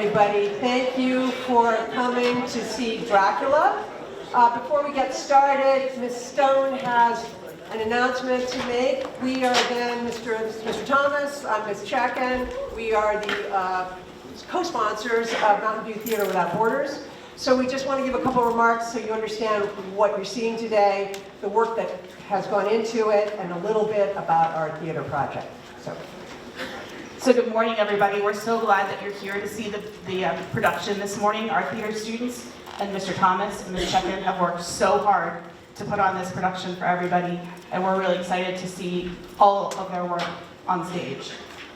everybody. Thank you for coming to see Dracula. Before we get started, Ms. Stone has an announcement to make. We are again Mr. Thomas, I'm Ms. Chekin. We are the co-sponsors of Mountain View Theater Without Borders. So we just want to give a couple remarks so you understand what you're seeing today, the work that has gone into it, and a little bit about our theater project. So good morning, everybody. We're so glad that you're here to see the production this morning. Our theater students and Mr. Thomas and Ms. Chekin have worked so hard to put on this production for everybody, and we're really excited to see all of their work on stage.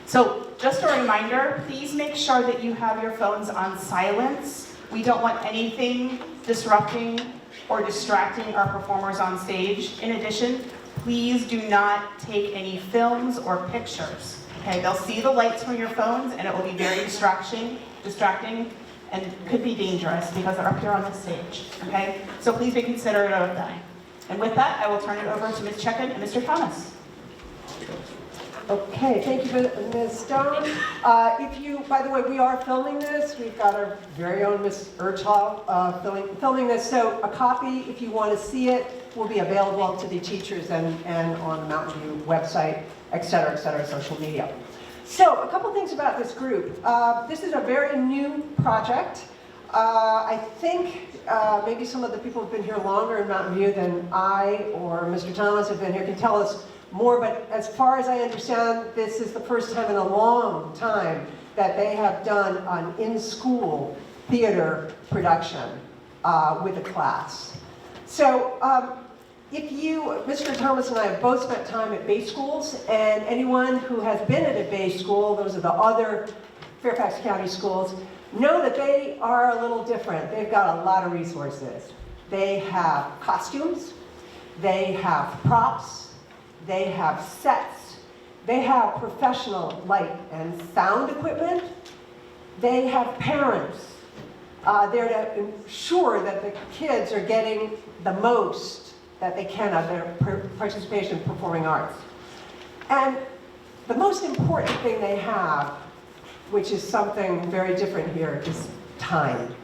So just a reminder, please make sure that you have your phones on silence. We don't want anything disrupting or distracting our performers on stage. In addition, please do not take any films or pictures. Okay, they'll see the lights from your phones and it will be very distracting and could be dangerous because they're up here on the stage. Okay, so please be considerate of that. And with that, I will turn it over to Ms. Chekin and Mr. Thomas. Okay, thank you, Ms. Stone. By the way, we are filming this. We've got our very own Ms. Urchal filming this. So a copy, if you want to see it, will be available to the teachers and on the Mountain View website, et cetera, social media. So a couple things about this group. This is a very new project. I think maybe some of the people who've been here longer in Mountain View than I or Mr. Thomas have been here can tell us more, but as far as I understand, this is the first time in a long time that they have done an in-school theater production with a class. So Mr. Thomas and I have both spent time at Bay schools, and anyone who has been at a Bay school, those are the other Fairfax County schools, know that they are a little different. They've got a lot of resources. They have costumes, they have props, they have sets, they have professional light and sound equipment, they have parents. They're to ensure that the kids are getting the most that they can of their participation in performing arts. And the most important thing they have, which is something very different here, is time.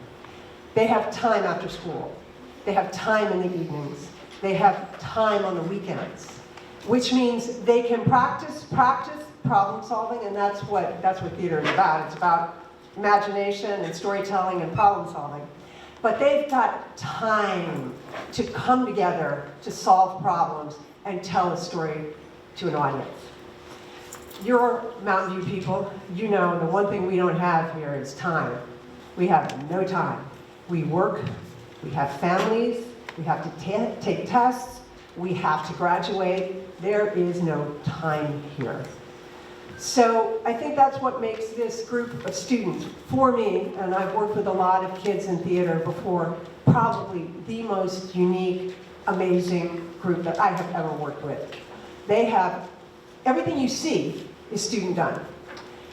They have time after school. They have time in the evenings. They have time on the weekends, which means they can practice problem solving, and that's what theater is about. It's about imagination and storytelling and problem solving. But they've got time to come together to solve problems and tell a story to an audience. You're Mountain View people, you know the one thing we don't have here is time. We have no time. We work, we have families, we have to take tests, we have to graduate. There is no time here. So I think that's what makes this group of students, for me, and I've worked with a lot of kids in theater before, probably the most unique, amazing group that I have ever worked with. They have, everything you see is student done.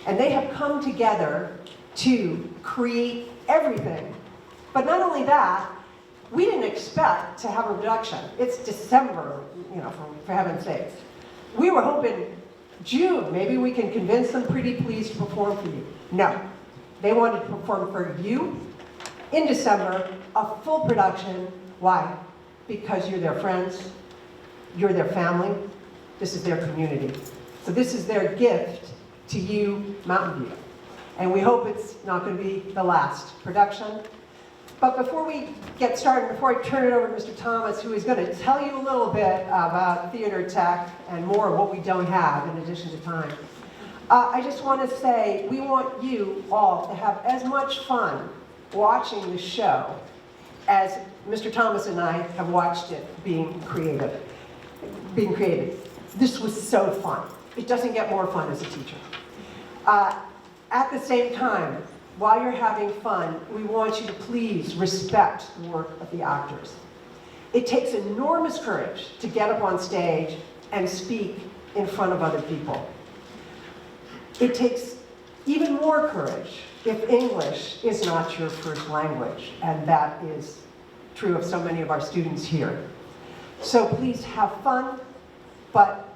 And they have come together to create everything. But not only that, we didn't expect to have a production. It's December, for heaven's sakes. We were hoping June, maybe we can convince them pretty please to perform for you. No, they wanted to perform for you in December, a full production. Why? Because you're their friends, you're their family, this is their community. So this is their gift to you, Mountain View. And we hope it's not going to be the last production. But before we get started, before I turn it over to Mr. Thomas, who is going to tell you a little bit about theater tech and more of what we don't have in addition to time, I just want to say we want you all to have as much fun watching the show as Mr. Thomas and I have watched it being created. This was so fun. It doesn't get more fun as a teacher. At the same time, while you're having fun, we want you to please respect the work of the actors. It takes enormous courage to get up on stage and speak in front of other people. It takes even more courage if English is not your first language, and that is true of so many of our students here. So please have fun, but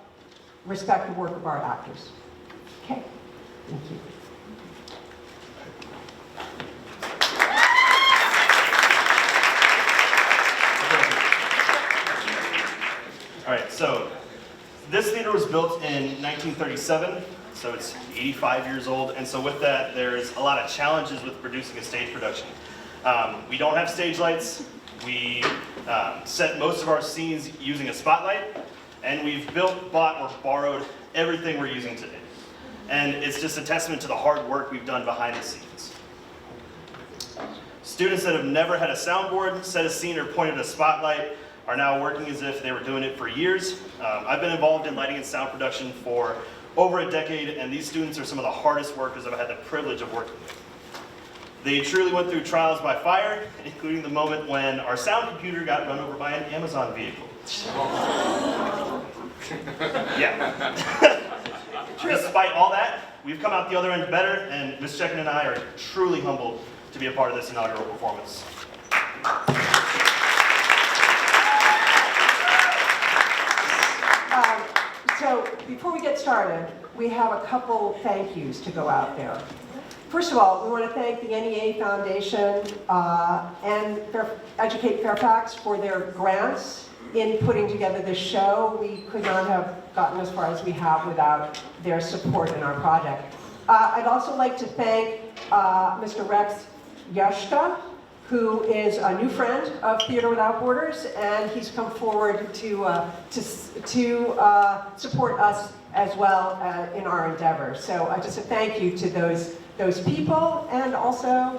respect the work of our actors. Okay, thank you. built in 1937, so it's 85 years old, and so with that, there's a lot of challenges with producing a stage production. We don't have stage lights. We set most of our scenes using a spotlight, and we've built, bought, or borrowed everything we're using today. And it's just a testament to the hard work we've done behind the scenes. Students that have never had a soundboard, set a scene, or pointed a spotlight are now working as if they were doing it for years. I've been involved in lighting and sound production for over a decade, and these students are some of the hardest workers I've had the privilege of working with. They truly went through trials by fire, including the moment when our sound computer got run over by an Amazon vehicle. Yeah. Despite all that, we've come out the other end better, and Ms. Chekin and I are truly humbled to be a part of this inaugural performance. So before we get started, we have a couple thank yous to go out there. First of all, we want to thank the NEA Foundation and Educate Fairfax for their grants in putting together this show. We could not have gotten as far as we have without their support in our project. I'd also like to thank Mr. Rex Yashka, who is a new friend of Theater Without Borders, and he's come forward to support us as well in our endeavors. So just a thank you to those people, and also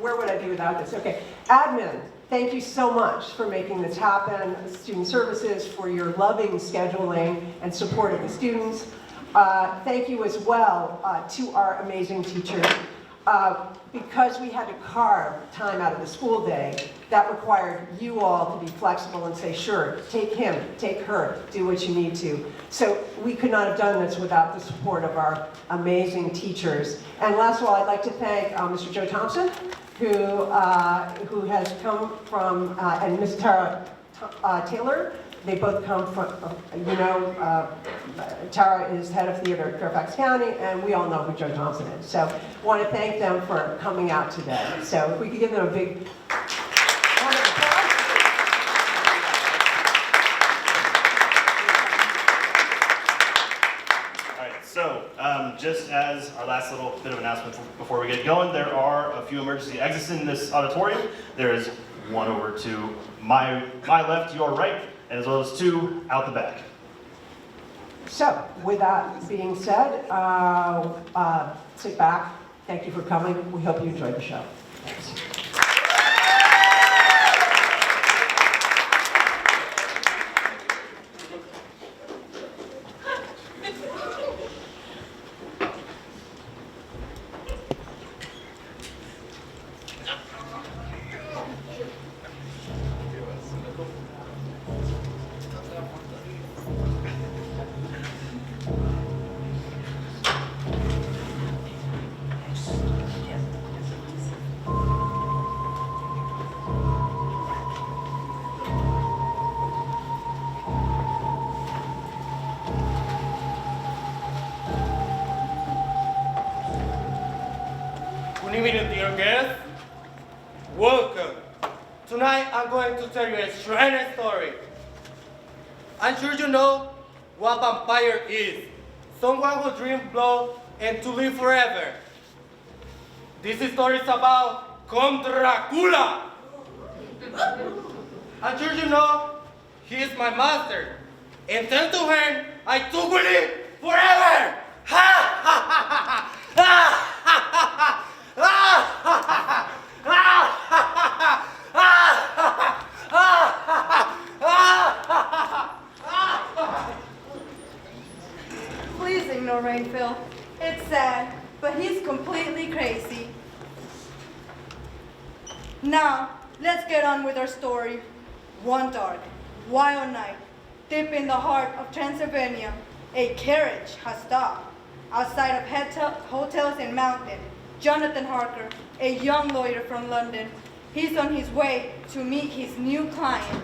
where would I be without this? Okay, admin, thank you so much for making this happen. Student services for your loving scheduling and support of the students. Thank you as well to our amazing teachers. Because we had to carve time out of the school day, that required you all to be flexible and say, sure, take him, take her, do what you need to. So we could not have done this without the support of our amazing teachers. And last of all, I'd like to thank Mr. Joe Thompson, who has come from, and Ms. Tara Taylor. They both come from, Tara is head of theater at Fairfax County, and we all know who Joe Thompson is. So I want to thank them for coming out today. So if we could give them a big round of applause. All right, so just as our last little bit of announcement before we get going, there are a few emergency exits in this auditorium. There is one over to my left, your right, and as well as two out the back. So, with that being said, sit back. Thank you for coming. We hope you enjoyed the show. Thanks. Good evening, dear guests. Welcome. Tonight I'm going to tell you a strange story. I'm sure you know what vampire is. Someone who dreams blood and to live forever. This story is about Dracula. I'm sure you know he is my master. And thanks to him, I took with him forever. Ha ha ha ha ha ha ha. Please ignore Rainfield. It's sad, but he's completely crazy. Now, let's get on with our story. One dark, wild night, deep in the heart of Transylvania, a carriage has stopped. Outside of hotels and mountain, Jonathan Harker, a young lawyer from London, he's on his way to meet his new client.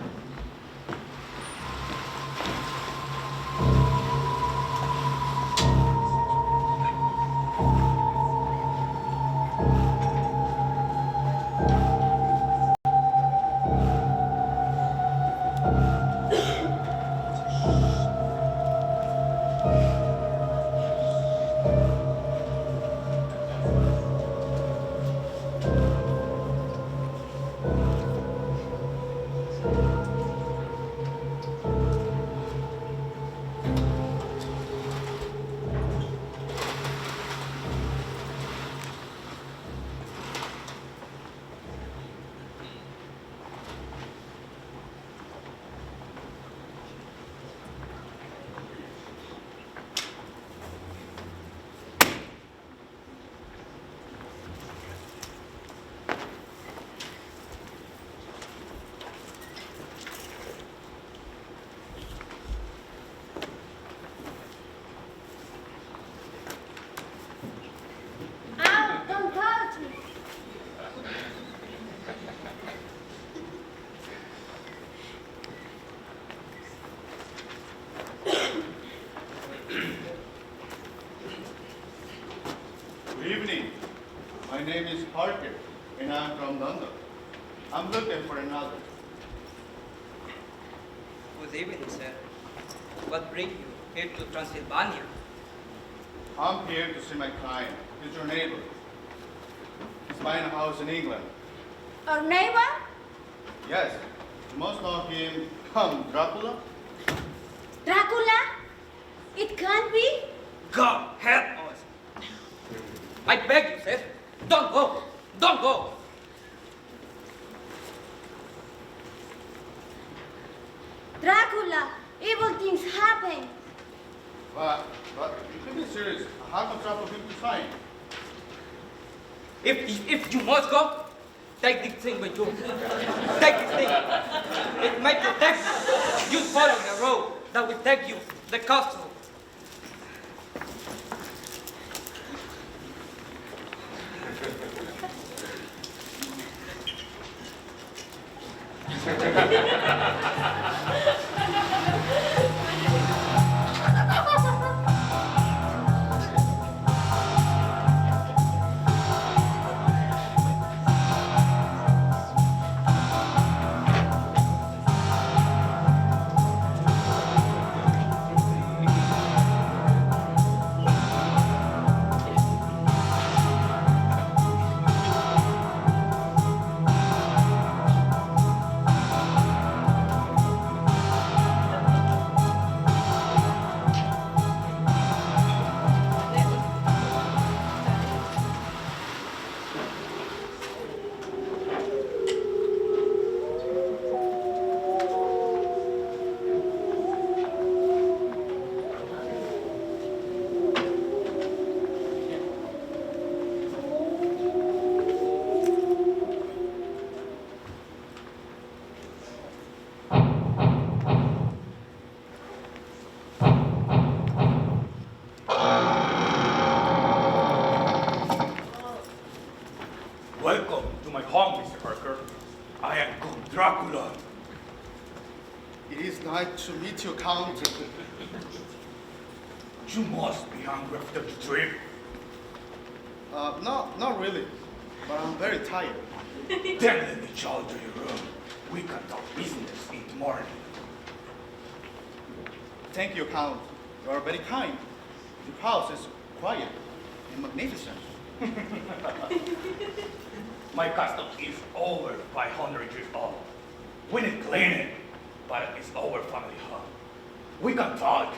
Good evening. My name is Parker, and I'm from London. I'm looking for another. Good evening, sir. What brings you here to Transylvania? I'm here to see my client. He's your neighbor. He's buying a house in England. Our neighbor? Yes, you must know him, Dracula. Dracula? It can't be. God help us! I beg you, sir, don't go! Don't go! Dracula, evil things happen. But you can be serious. How come Dracula him to sign? If you must go, take this thing with you. Take this thing. It may protect you. You follow the road that will take you to the castle. Welcome to my home, Mr. Parker. I am Count Dracula. It is nice to meet you, Count. You must be hungry after the trip. No, not really. But I'm very tired. Then let me show you to your room. We can talk business in the morning. Thank you, Count. You are very kind. The house is quiet and magnificent. My castle is over 500 years old. We need cleaning, but it's our family home. We can talk.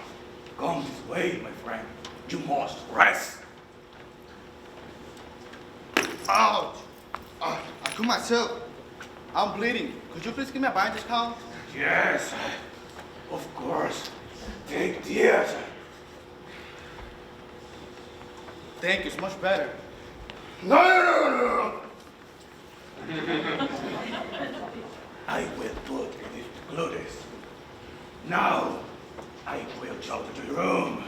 Come this way, my friend. You must rest. Ouch! I cut myself. I'm bleeding. Could you please give me a bandage, Count? Yes, of course. Take this. Thank you, it's much better. No! I will put these clothes. Now, I will show to the room.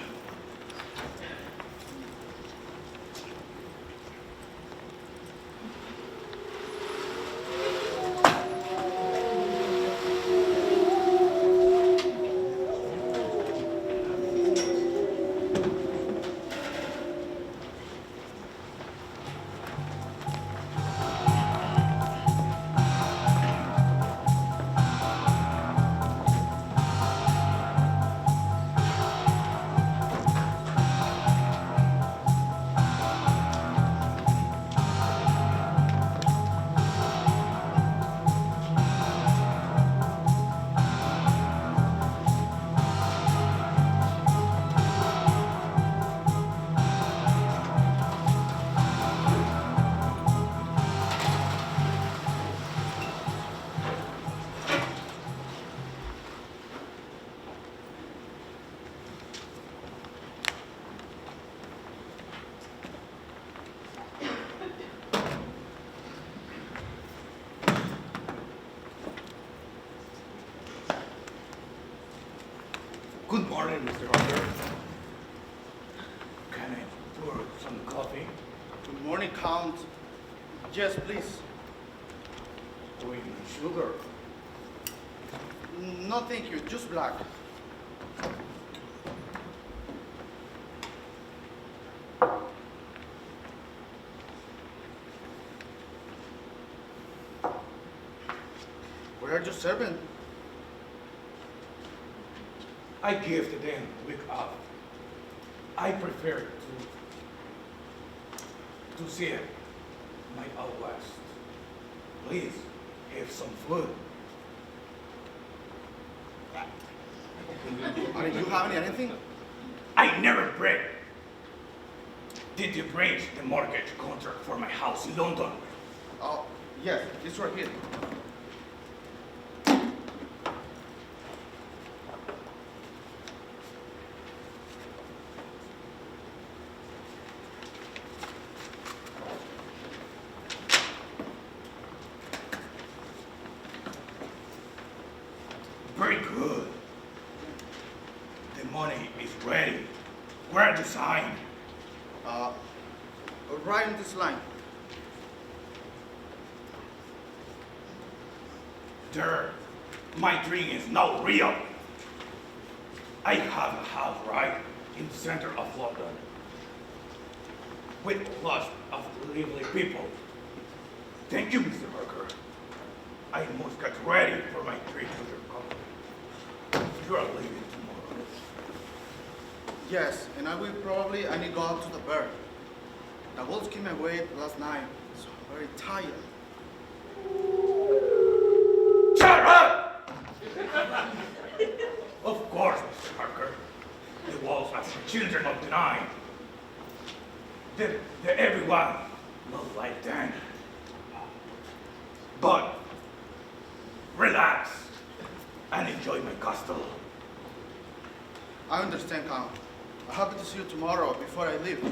Good morning, Mr. Hunter. Can I pour some coffee? Good morning, Count. Yes, please. With sugar? No, thank you. Just black. your servant. I give to them week off. I prefer to see my out west. Please have some food. Are you having anything? I never break. Did you break the mortgage contract for my house in London? Oh, yes, it's right here. Very good. The money is ready. Where to sign? Right in this line. There, my dream is now real. I have a house right in the center of London with lots of lively people. Thank you, Mr. Barker. I must get ready for my trip to your company. You are leaving tomorrow. Yes, and I need to go out to the bird. The wolves came away last night, so I'm very tired. Shut up! Of course, Mr. Parker. The wolves are the children of the night. Everyone will like them. But relax and enjoy my castle. I understand, Count. I'm happy to see you tomorrow before I leave.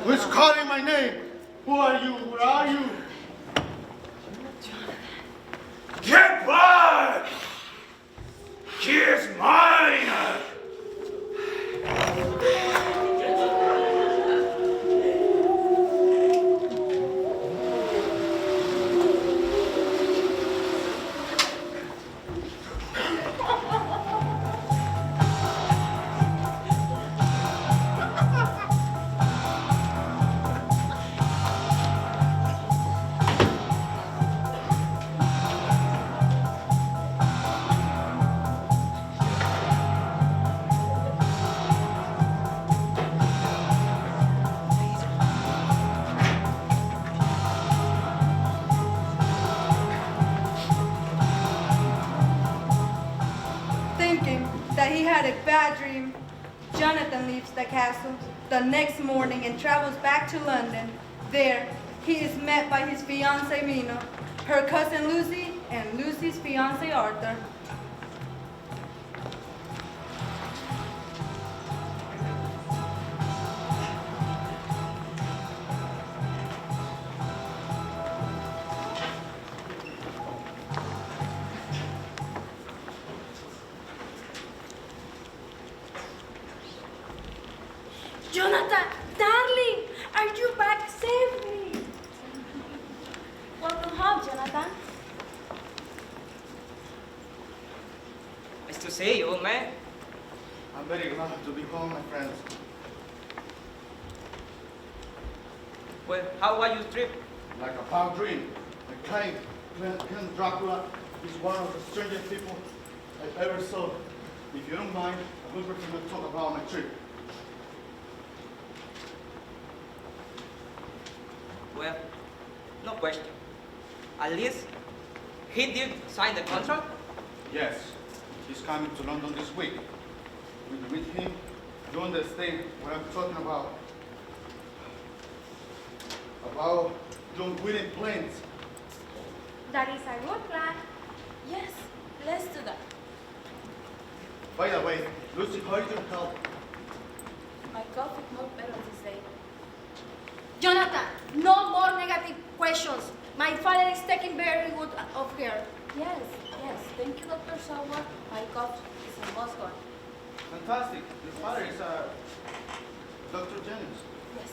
Who's calling my name? Who are you? Where are you? Get back! He is mine! Jonathan leaves the castle the next morning and travels back to London. There, he is met by his fiancée Mina, her cousin Lucy, and Lucy's fiancé Arthur. Jonathan, darling, are you back safely? Welcome home, Jonathan. Nice to see you, old man. I'm very glad to be home, my friends. Well, how was your trip? Like a bad dream. The Count Dracula is one of the strangest people I've ever saw. If you don't mind, I would prefer to talk about my trip. Well, no question. At least he did sign the contract. Yes, he's coming to London this week. With him, you understand what I'm talking about. About John William planes. That is a good plan. Yes, let's do that. By the way, Lucy, how is your health? My cough is not better this day. Jonathan, no more negative questions. My father is taking very good of care. Yes, thank you, Dr. Sauer. My cough is almost gone. Fantastic. Your father is Dr. Jennings. Yes.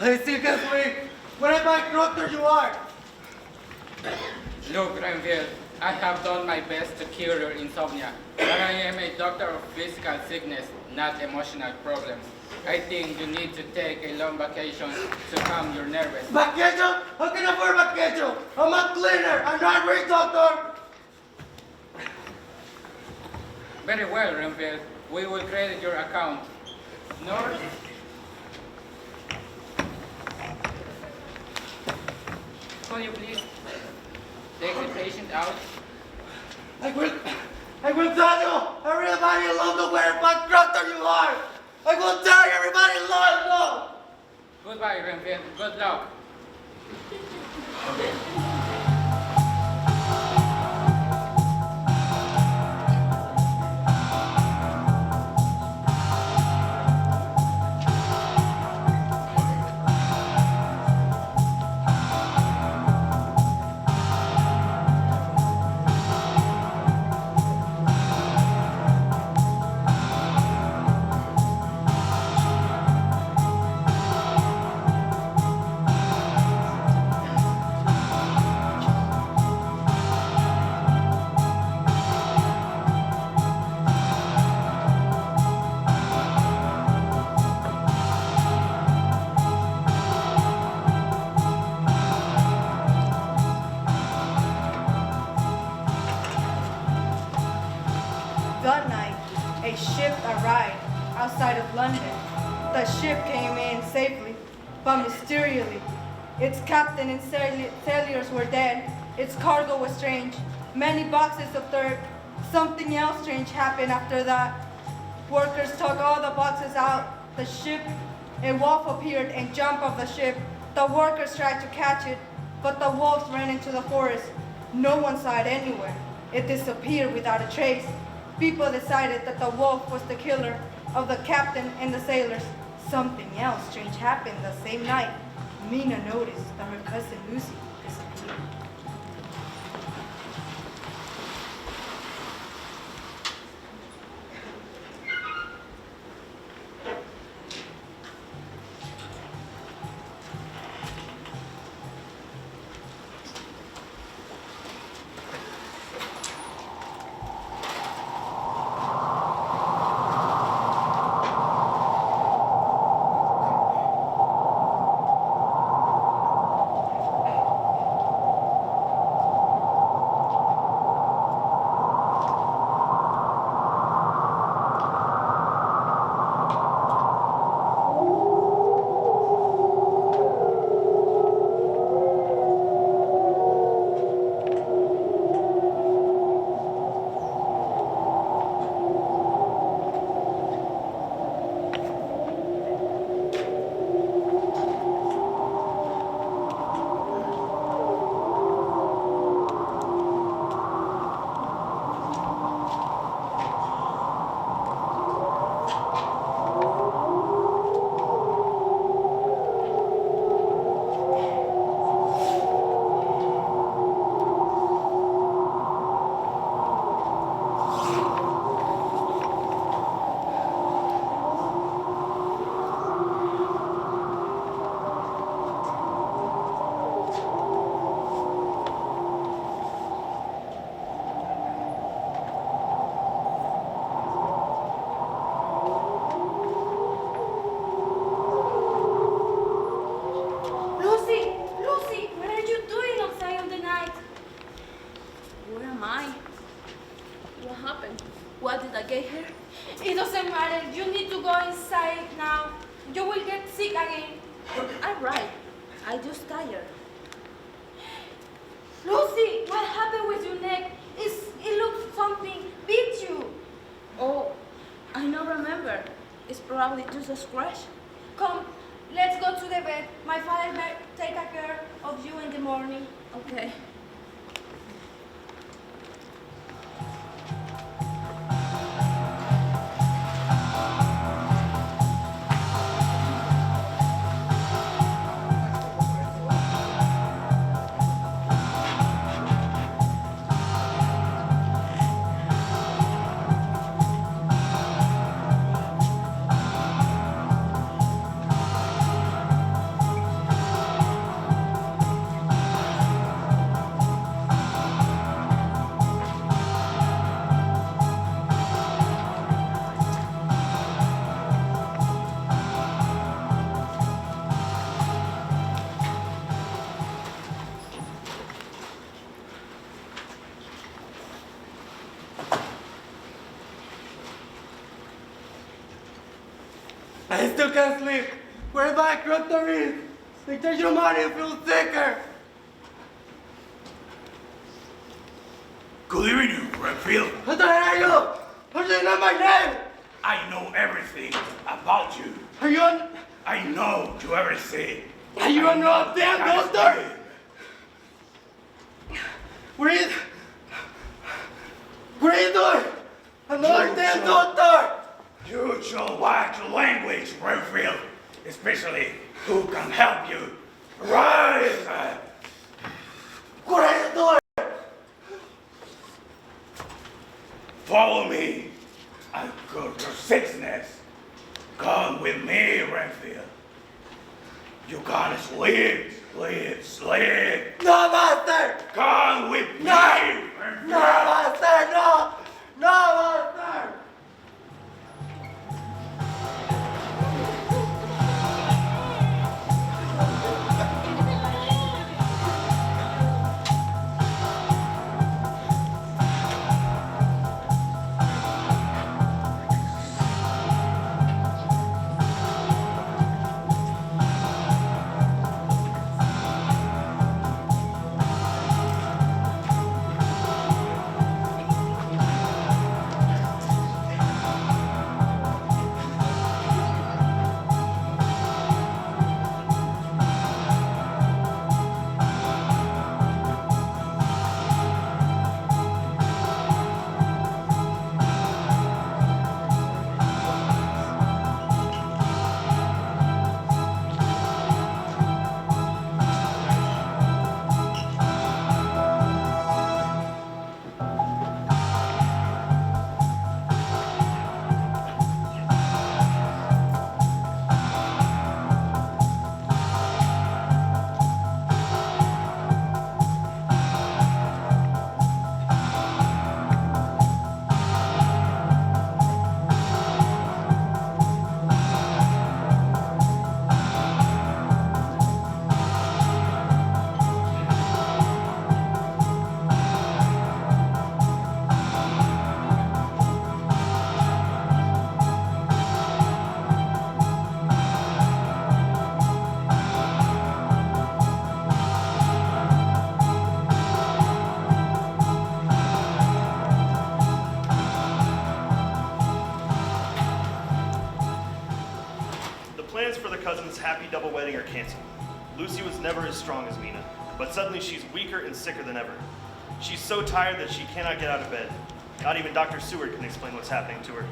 I still can't believe what a bad doctor you are. Look, Renfield, I have done my best to cure your insomnia, but I am a doctor of physical sickness, not emotional problems. I think you need to take a long vacation to calm your nerves. Vacation? How can I afford vacation? I'm a cleaner. I'm not a great doctor. Very well, Renfield. We will credit your account. Nurse? Could you please take the patient out? I will tell you, everybody in London what a bad doctor you are. I will tell everybody in London. Goodbye, Renfield. Good luck. That night, a ship arrived outside of London. The ship came in safely, but mysteriously. Its captain and sailors were dead. Its cargo was strange. Many boxes of dirt. Something else strange happened after that. Workers took all the boxes out the ship. A wolf appeared and jumped off the ship. The workers tried to catch it, but the wolf ran into the forest. No one saw it anywhere. It disappeared without a trace. People decided that the wolf was the killer, of the captain and the sailors. Something else strange happened the same night. Mina noticed that her cousin Lucy disappeared. Lucy, Lucy, what are you doing outside on the night? Where am I? What happened? Why did I get here? It doesn't matter. You need to go inside now. You will get sick again. I'm right. I just tired. Lucy, what happened with your neck? It looks something beat you. Oh, I don't remember. It's probably just a scratch. Come, let's go to the bed. My father will take care of you in the morning. Okay. I still can't sleep. Where's my crocodile? They take your money and feel sicker. Good evening, Redfield. What the hell are you? How do you know my name? I know everything about you. Are you on? I know you everything. Are you on no damn doctor? Where is doing? Another damn doctor! You should watch your language, Redfield. Especially who can help you. Right! What are you doing? Follow me. I'll cure your sickness. Come with me, Redfield. You gotta sleep, sleep. No, master! Come with me, No! Redfield. No, master, no! No, master! cousin's happy double wedding are canceled. Lucy was never as strong as Mina, but suddenly she's weaker and sicker than ever. She's so tired that she cannot get out of bed. Not even Dr. Seward can explain what's happening to her.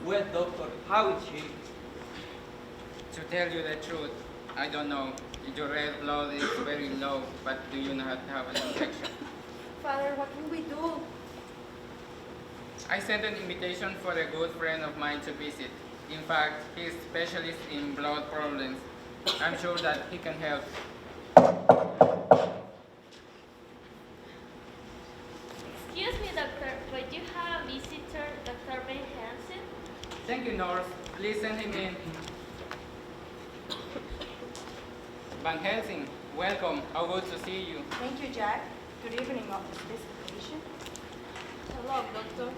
Well, doctor, how is she? To tell you the truth, I don't know. Your red blood is very low, but do you not have an infection? Father, what can we do? I sent an invitation for a good friend of mine to visit. In fact, he is specialist in blood problems. I'm sure that he can help. Excuse me, doctor, but you have a visitor, Dr. Ben Hansen? Thank you, nurse. Please send him in. Van Helsing, welcome. How good to see you. Thank you, Jack. Good evening, Office Visitation. Hello, doctor.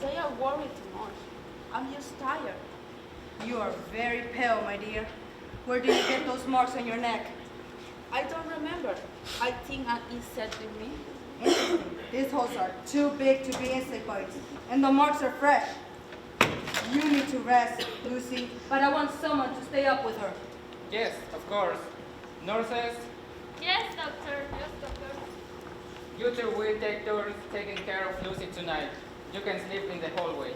They are worried too much. I'm just tired. You are very pale, my dear. Where did you get those marks on your neck? I don't remember. I think an insect with me. Interesting. These holes are too big to be insect bites, and the marks are fresh. You need to rest, Lucy, but I want someone to stay up with her. Yes, of course. Nurses, Yes, doctor. Yes, doctor. you two will take turns taking care of Lucy tonight. You can sleep in the hallway.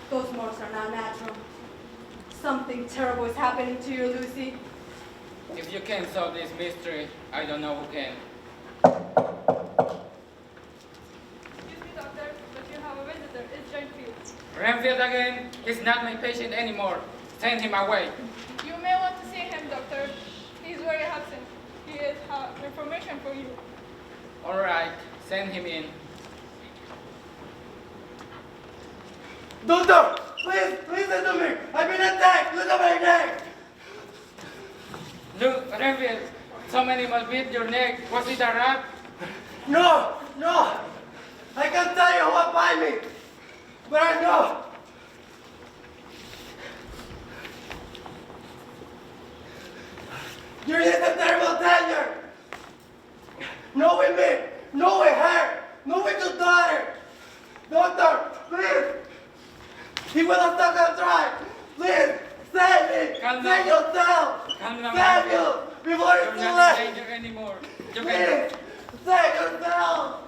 Those marks are not natural. Something terrible is happening to you, Lucy. If you can solve this mystery, I don't know who can. Excuse me, doctor, but you have a visitor. It's Renfield. Renfield again? He's not my patient anymore. Send him away. You may want to see him, doctor. He's very absent. He has information for you. All right, send him in. Doctor, please listen to me. I've been attacked. Look at my neck. Look, Renfield, some animal bit your neck. Was it a rat? No. I can't tell you what bite me, but I know. You're in a terrible danger. No with me, no with her, no with your daughter. Doctor, please. He will not stop and try. Please, save me. Calm Save down. yourself. Calm down. Save you before You're it's too not in late. danger anymore. You can... Please, save yourself.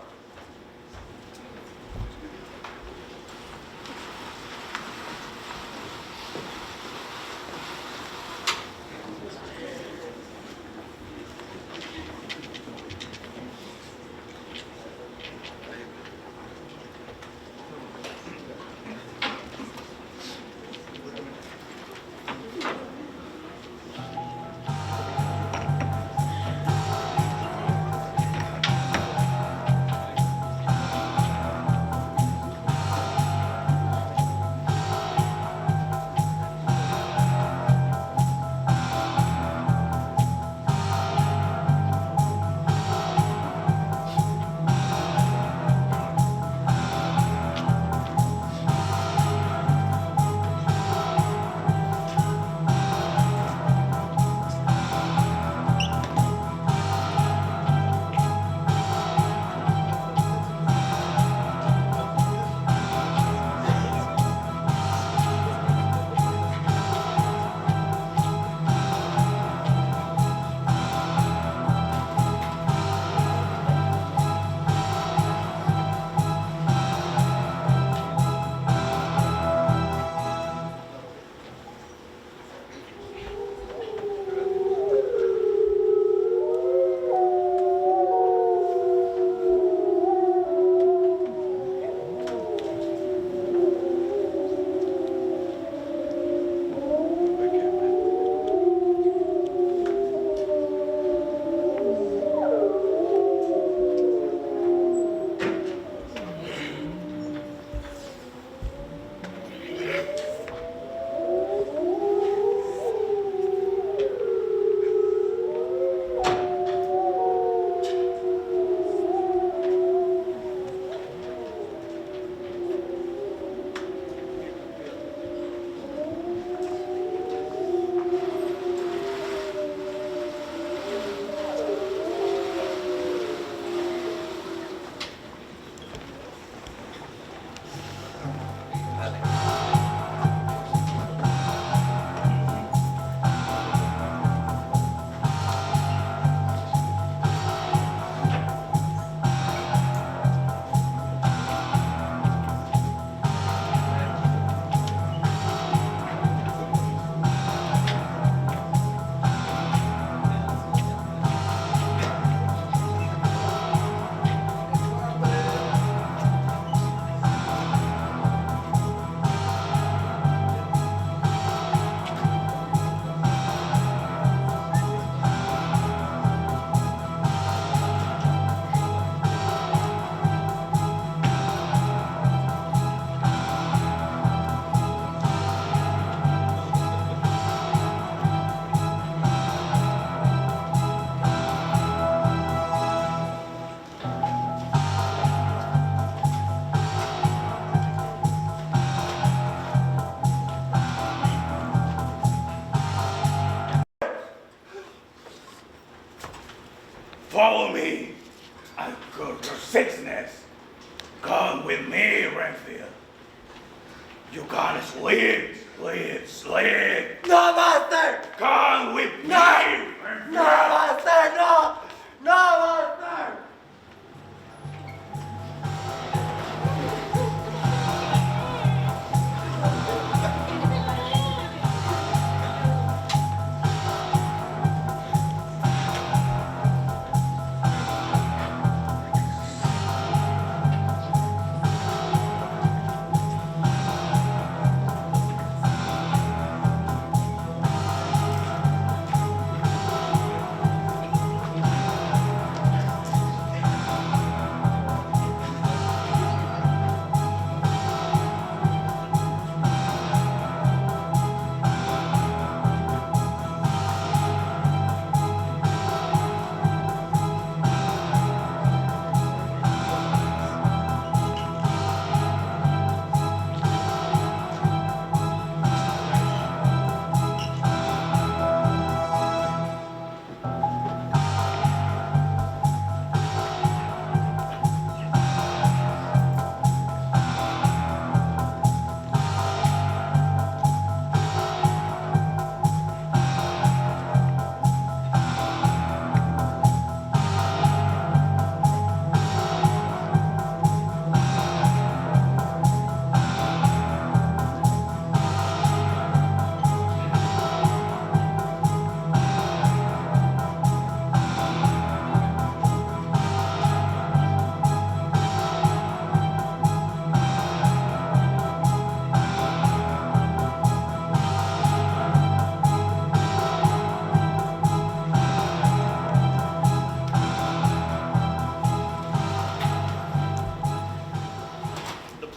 follow me. I'll cure your sickness. Come with me, Renfield. You gotta sleep, sleep, sleep. No, master! Come with me, No! Renfield. No, master, no! No, master!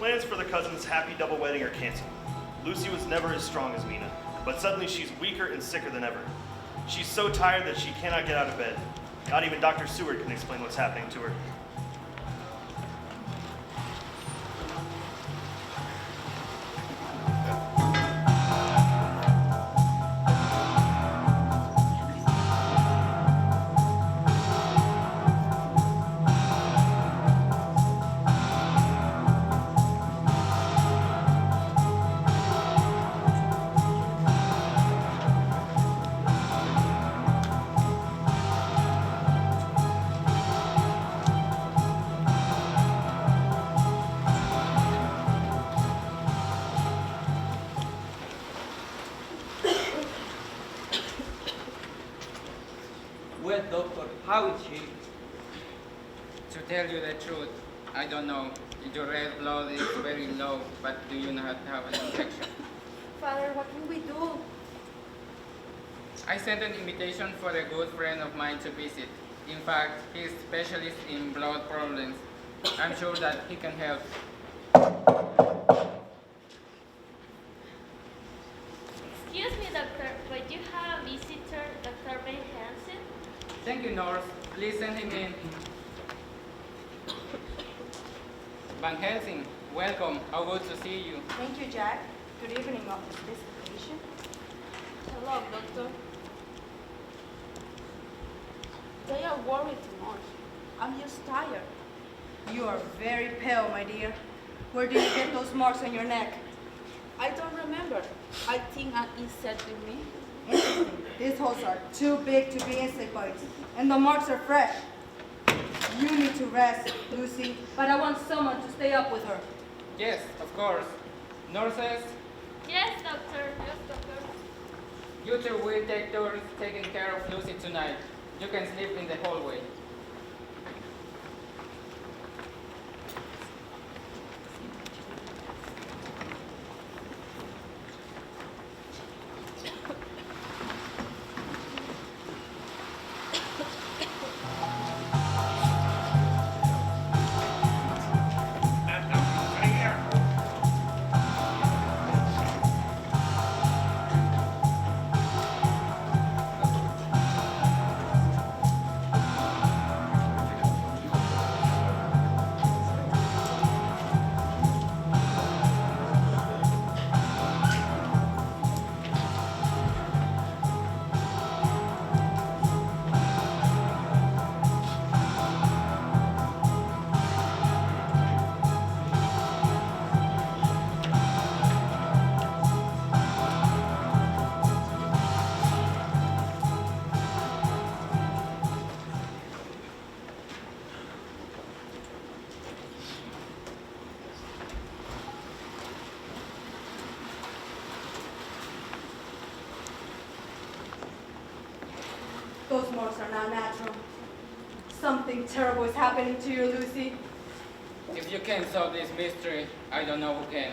Plans for the cousins' happy double wedding are canceled. Lucy was never as strong as Mina, but suddenly she's weaker and sicker than ever. She's so tired that she cannot get out of bed. Not even Dr. Seward can explain what's happening to her. Well, doctor, how is she? To tell you the truth, I don't know. Your red blood is very low, but do you not have an infection? Father, what can we do? I sent an invitation for a good friend of mine to visit. In fact, he's specialist in blood problems. I'm sure that he can help. Excuse me, doctor, but you have a visitor, Dr. Van Hansen? Thank you, nurse. Please send him in. Van Helsing, welcome. How good to see you. Thank you, Jack. Good evening, Office Visitation. Hello, doctor. They are worried too much. I'm just tired. You are very pale, my dear. Where did you get those marks on your neck? I don't remember. I think an insect bit me. Interesting. These holes are too big to be insect bites, and the marks are fresh. You need to rest, Lucy, but I want someone to stay up with her. Yes, of course. Nurses, Yes, doctor. Yes, doctor. you two will take turns taking care of Lucy tonight. You can sleep in the hallway. not natural. Something terrible is happening to you, Lucy. If you can solve this mystery, I don't know who can.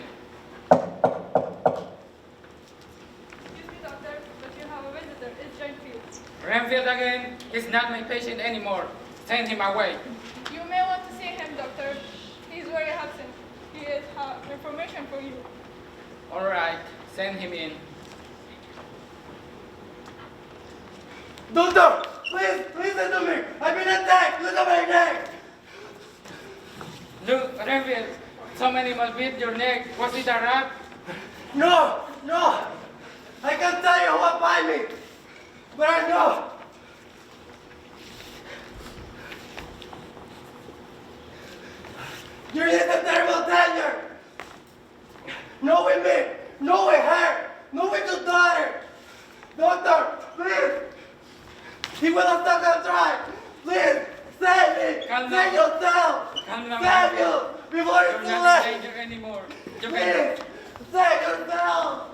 Excuse me, doctor, but you have a visitor. It's Renfield. Renfield again? He's not my patient anymore. Send him away. You may want to see him, doctor. He's very absent. He has information for you. All right, send him in. Doctor, please listen to me. I've been attacked. Look at my neck. Look, Renfield, some animal bit your neck. Was it a rat? No. I can't tell you what bite me, but I know. You're in a terrible danger. No with me, no with her, no with your daughter. Doctor, please. He will not stop and try. Please, save me. Calm Save down. yourself. Calm down. Save you before You're it's too not in late. danger anymore. You can... Please, save yourself.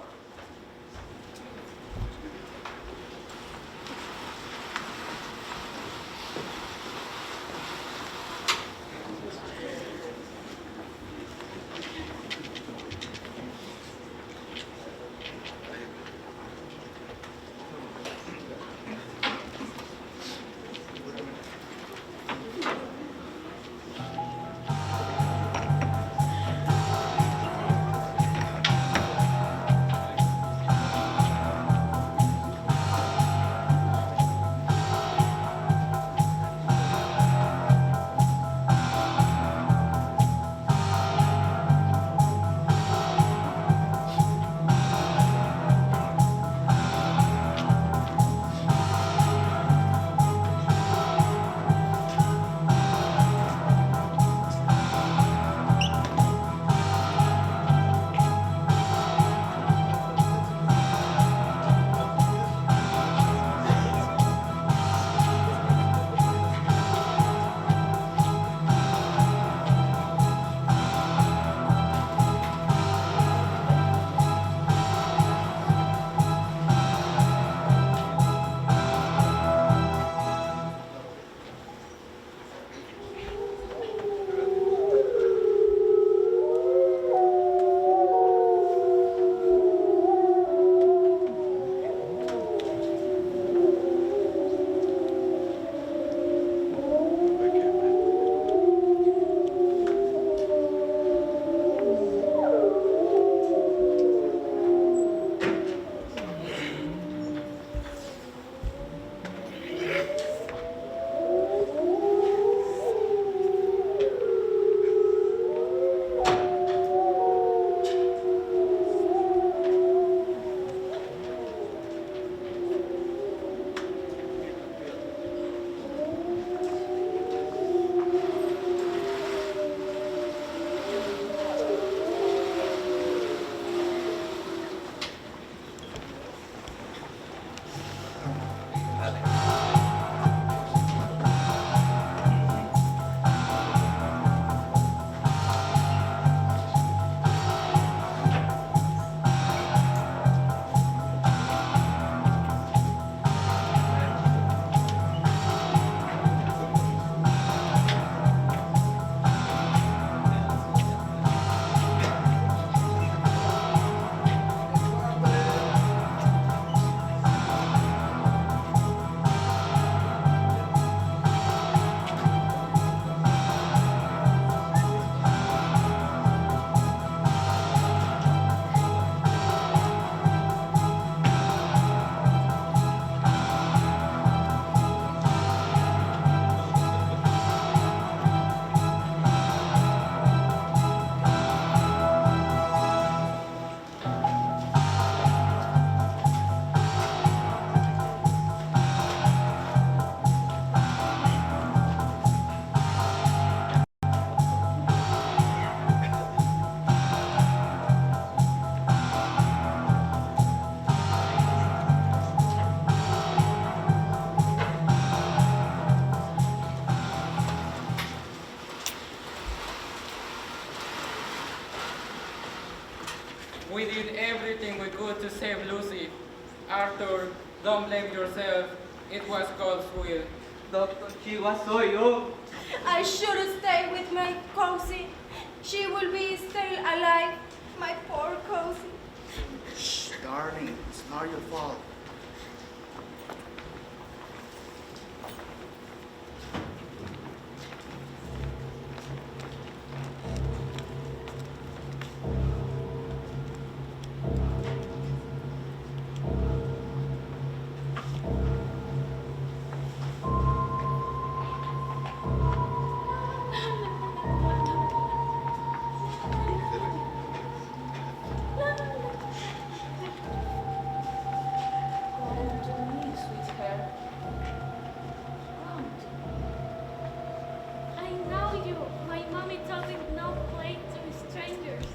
We did everything we could to save Lucy. Arthur, don't blame yourself. It was God's will. Doctor, Chihuahua soy yo. I should stay with my cousin. She will be still alive. My poor cousin. Shh, darling, it's not your fault. Come to me, sweetheart. Come to me. I know you. My mommy told me no play to strangers.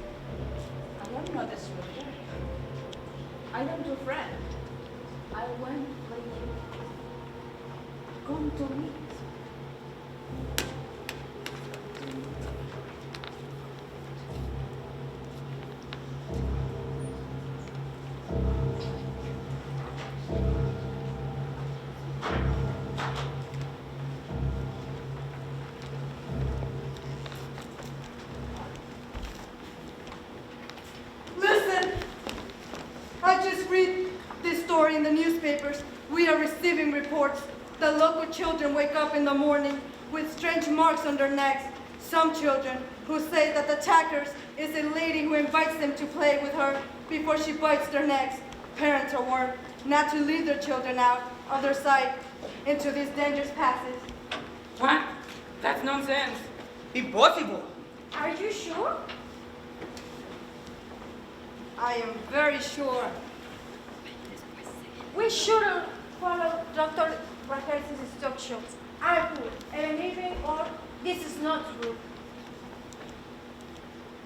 I am not a stranger. I am your friend. I want to play with you. Come to me. Listen! I just read this story in the newspapers. We are receiving reports that local children wake up in the morning with strange marks on their necks. Some children who say that the attacker is a lady who invites them to play with her before she bites their necks. Parents are warned not to leave their children out of their sight into these dangerous passes. What? That's nonsense. Impossible. Are you sure? I am very sure. We shouldn't follow Dr. Raquel's instructions. Are good, and even or this is not true.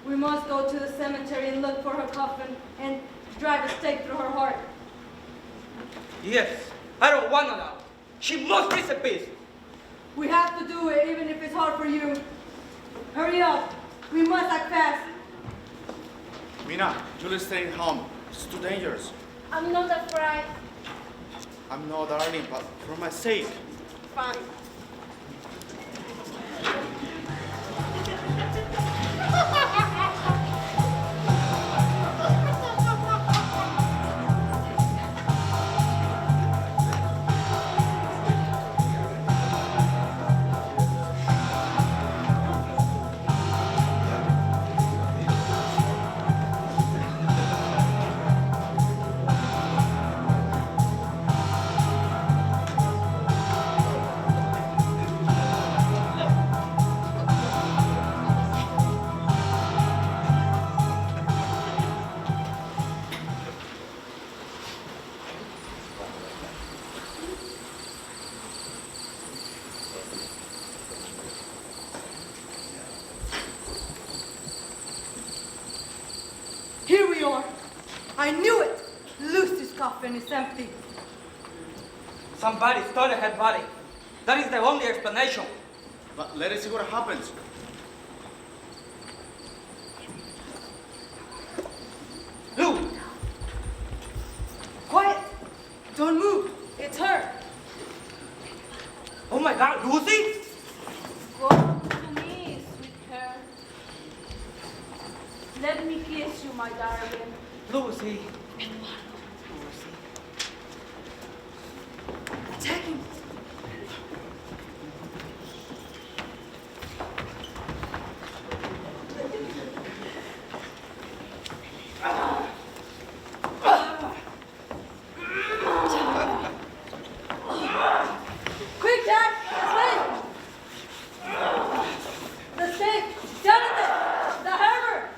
We must go to the cemetery and look for her coffin and drive a stake through her heart. Yes, I don't want to know. She must be in peace. We have to do it even if it's hard for you. Hurry up. We must act fast. Mina, you'll stay home. It's too dangerous. I'm not afraid. I'm not, darling, but for my sake. Fine. Here we are. I knew it. Lucy's coffin is empty. Somebody stole her body. That is the only explanation. But let us see what happens. Look, Quiet. Don't move. It's her. oh my God, Lucy? Come to me, sweetheart. Let me kiss you, my darling. Lucy. Take him. Quick, Jack! The stake! Jonathan! The hammer!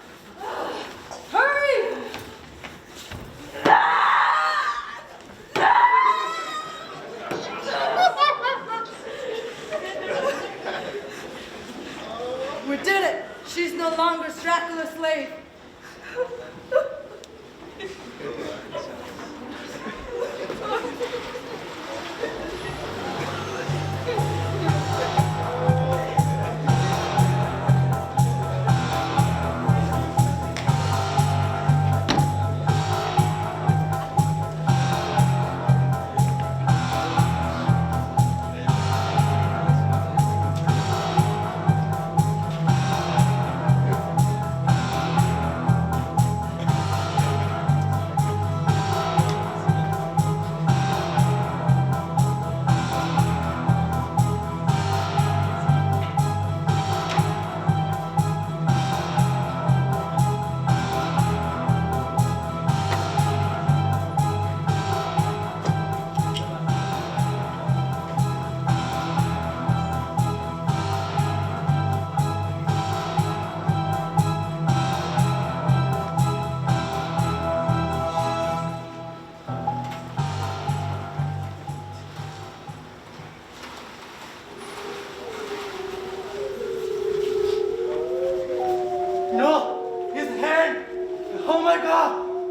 Hurry!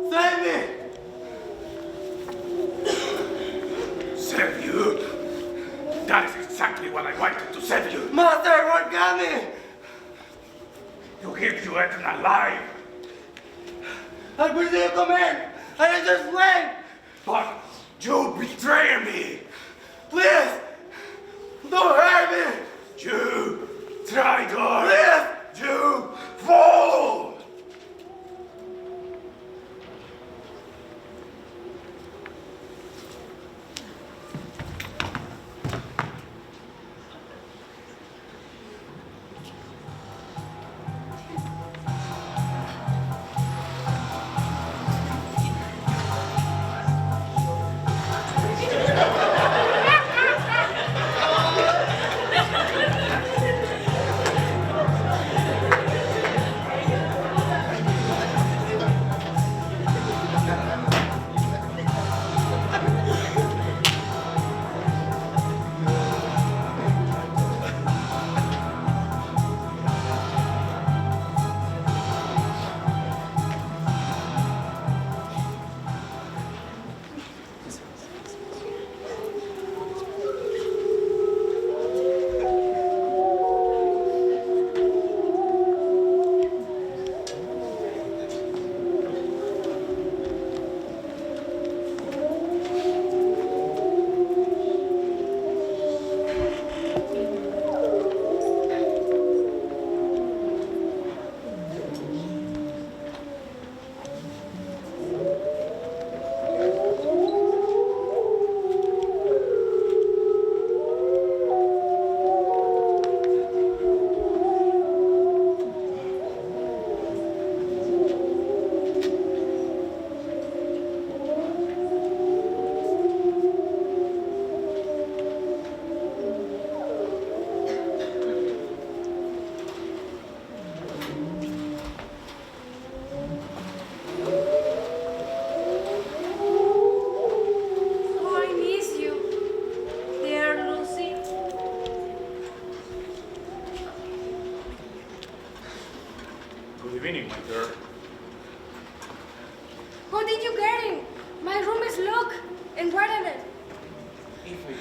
Save me! Save you? That is exactly what I wanted to save you. Master, what got me? To give you eternal life. I received command, and I just went. But you betrayed me. Please, don't hurt me. You traitor. Please. You fool.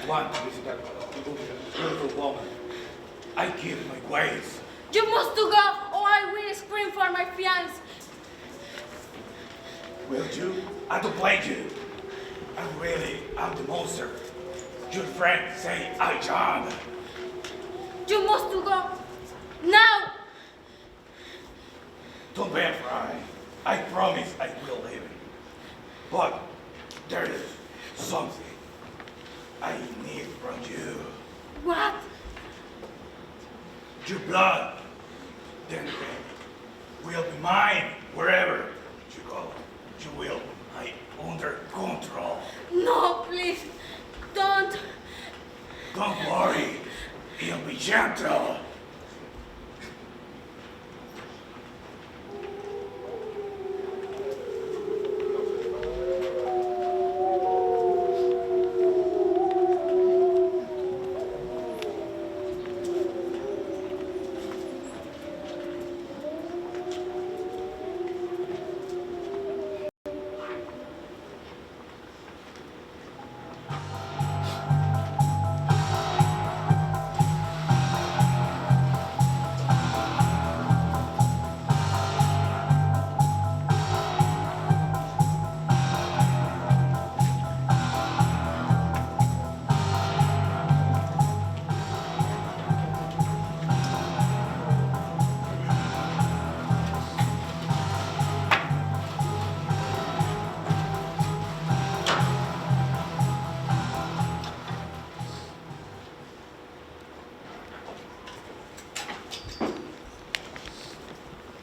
want to visit that beautiful woman. I give my ways. You must to go, or I will scream for my fiancé. Will you? I don't blame you. I'm the monster. Your friends say I am. You must to go. Now! Don't be afraid. I promise I will leave. But there is something I need from you. What? Your blood. Then will be mine wherever you go. You will be under control. No, please. Don't. Don't worry. He'll be gentle.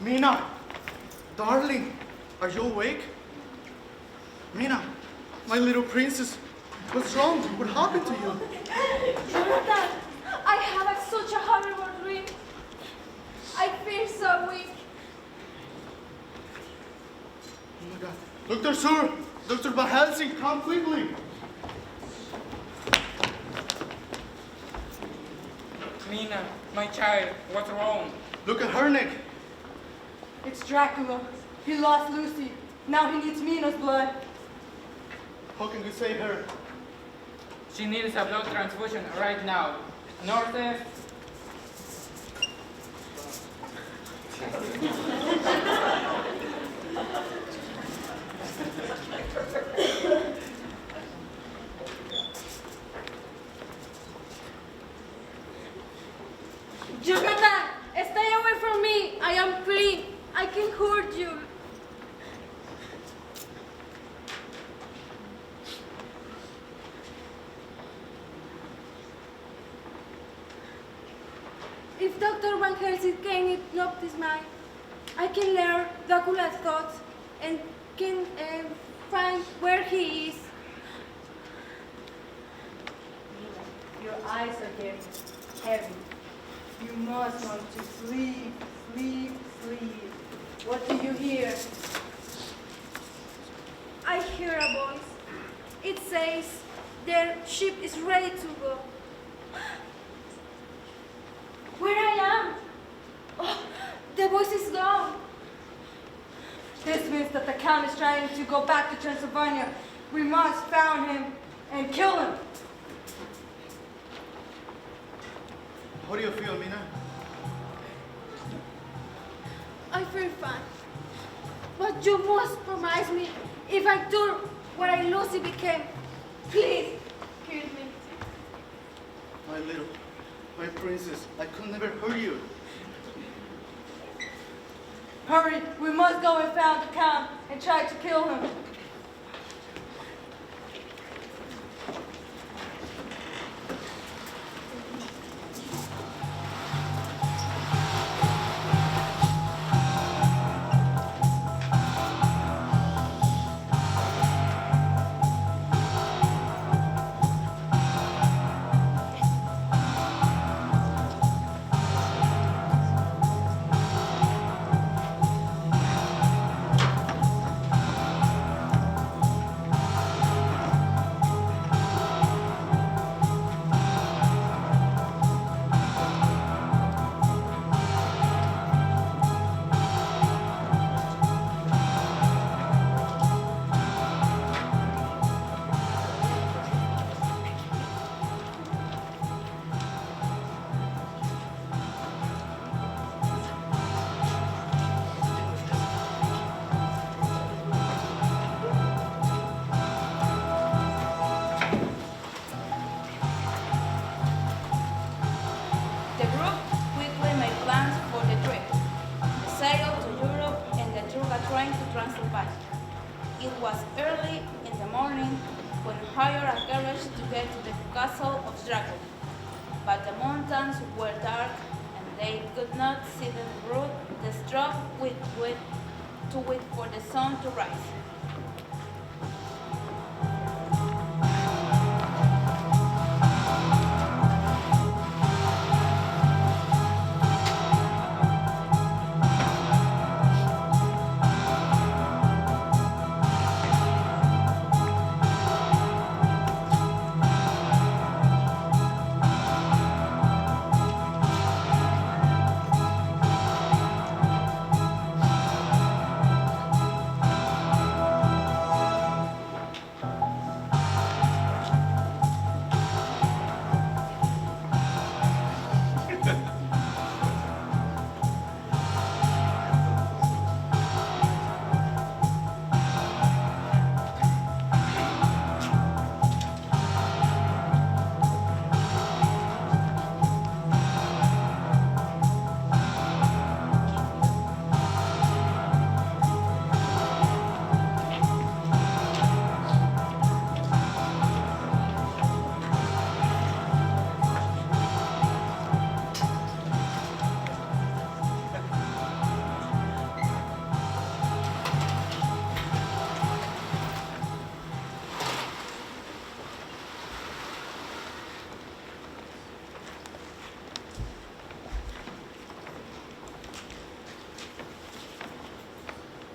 Mina, darling, are you awake? Mina, my little princess, what's wrong? What happened to you? Jonathan, I had such a horrible dream. I feel so weak. Oh my God. Dr. Sur, Dr. Van Helsing, come quickly. Mina, my child, what's wrong? Look at her neck. It's Dracula. He lost Lucy. Now he needs Mina's blood. How can we save her? She needs a blood transfusion right now. Nurses, Jonathan, stay away from me. I am clean. I can hurt you. If Dr. Van Helsing can hypnotize me, I can learn Dracula's thoughts and can find where he is. Your eyes are getting heavy. You must want to sleep, sleep, sleep. What do you hear? I hear a voice. It says their ship is ready to go. Where I am? Oh, the voice is gone. This means that the Count is trying to go back to Transylvania. We must find him and kill him. How do you feel, Mina? I feel fine. But you must promise me if I do what I Lucy became. Please, kill me. My princess, I could never hurt you. Hurry, we must go and find the Count and try to kill him. The group quickly made plans for the trip. The sail to Europe and the Turga train to Transylvania. It was early in the morning when hired a carriage to get to the castle of Dracula. But the mountains were dark and they could not see the route they struck to wait for the sun to rise.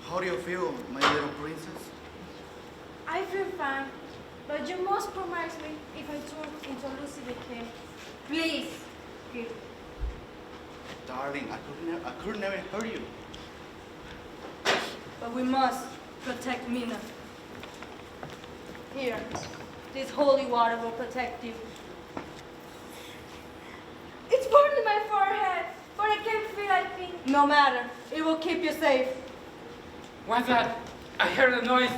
How do you feel, my little princess? I feel fine. But you must promise me if I turn into Lucy became. Please, kill me. Darling, I could never hurt you. But we must. protect Mina. Here, this holy water will protect you. It's burning my forehead, but I can't feel a thing. No matter, it will keep you safe. What's that? I heard a noise.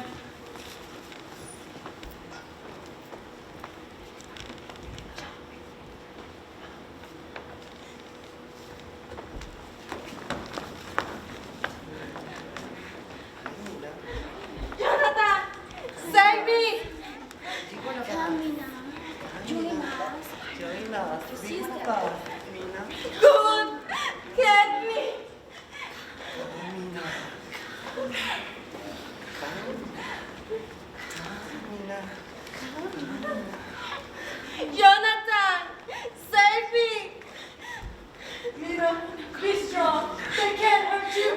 Jonathan, save me! Camina. Join us. Your sister. Good, get me! Jonathan, save me! Mina, be strong. They can't hurt you.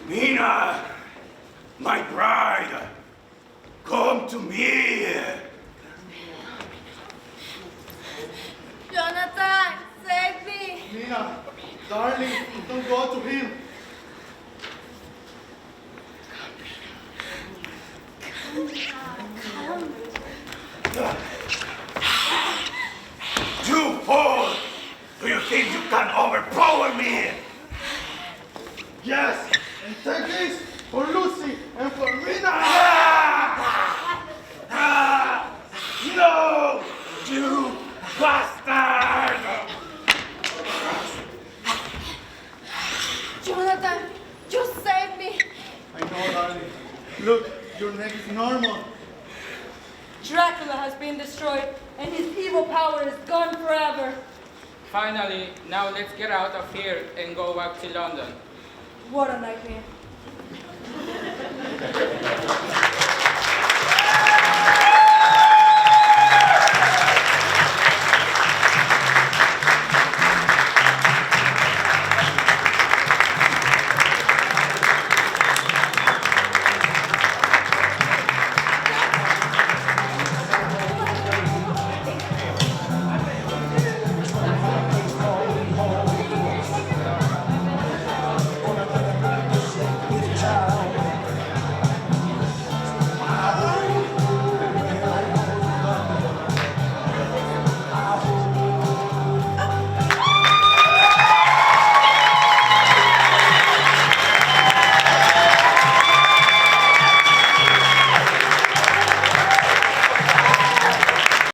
Mina, my bride, come to me. Jonathan, save me! Mina, darling, don't go to him. You fool! Do you think you can overpower me? Yes, and take this for Lucy and for Mina. No, you bastard! Jonathan, you saved me! I know, darling. Look, your neck is normal. Dracula has been destroyed, and his evil power is gone forever. Finally, now let's get out of here and go back to London. What a nightmare.